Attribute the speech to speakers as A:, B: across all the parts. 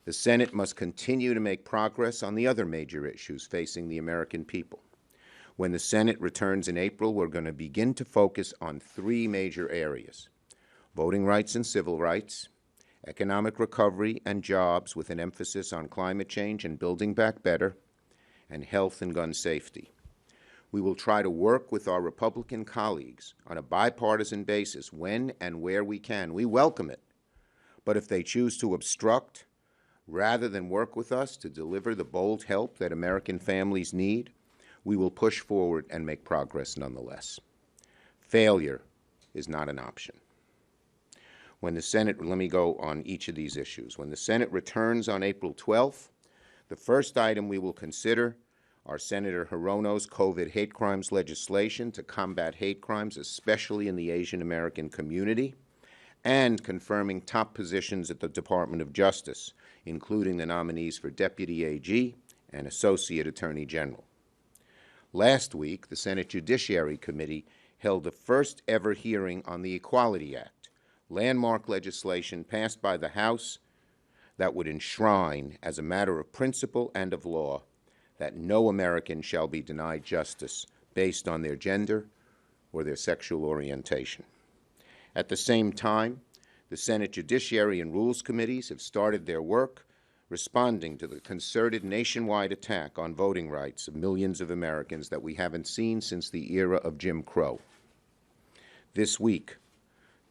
A: The Senate must continue to make progress on the other major issues facing the American people. When the Senate returns in April, we're going to begin to focus on three major areas: voting rights and civil rights, economic recovery and jobs with an emphasis on climate change and building back better, and health and gun safety. We will try to work with our Republican colleagues on a bipartisan basis when and where we can. We welcome it. But if they choose to obstruct, rather than work with us to deliver the bold help that American families need, we will push forward and make progress nonetheless. Failure is not an option. When the Senate, let me go on each of these issues. When the Senate returns on April 12th, the first item we will consider are Senator Hirono's COVID hate crimes legislation to combat hate crimes, especially in the Asian American community, and confirming top positions at the Department of Justice, including the nominees for Deputy AG and Associate Attorney General. Last week, the Senate Judiciary Committee held the first ever hearing on the Equality Act, landmark legislation passed by the House that would enshrine, as a matter of principle and of law, that no American shall be denied justice based on their gender or their sexual orientation. At the same time, the Senate Judiciary and Rules Committees have started their work responding to the concerted nationwide attack on voting rights of millions of Americans that we haven't seen since the era of Jim Crow. This week,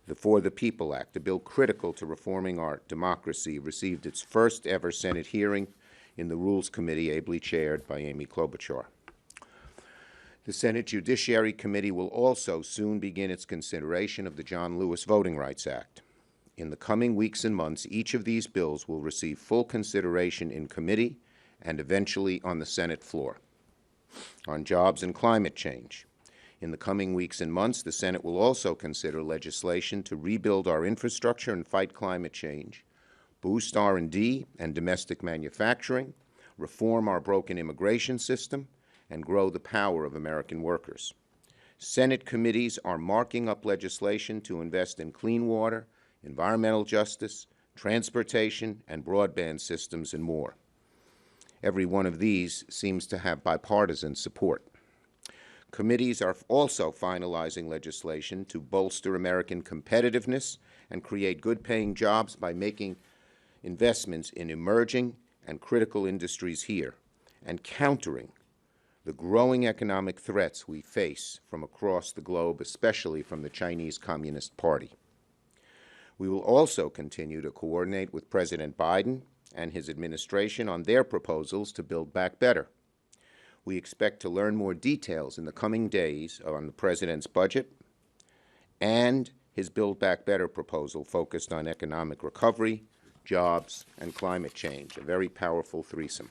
A: the For the People Act, a bill critical to reforming our democracy, received its first ever Senate hearing in the Rules Committee, ably chaired by Amy Klobuchar. The Senate Judiciary Committee will also soon begin its consideration of the John Lewis Voting Rights Act. In the coming weeks and months, each of these bills will receive full consideration in committee and eventually on the Senate floor. On jobs and climate change, in the coming weeks and months, the Senate will also consider legislation to rebuild our infrastructure and fight climate change, boost R&D and domestic manufacturing, reform our broken immigration system, and grow the power of American workers. Senate committees are marking up legislation to invest in clean water, environmental justice, transportation, and broadband systems, and more. Every one of these seems to have bipartisan support. Committees are also finalizing legislation to bolster American competitiveness and create good-paying jobs by making investments in emerging and critical industries here and countering the growing economic threats we face from across the globe, especially from the Chinese Communist Party. We will also continue to coordinate with President Biden and his administration on their proposals to build back better. We expect to learn more details in the coming days on the President's budget and his Build Back Better proposal focused on economic recovery, jobs, and climate change, a very powerful threesome.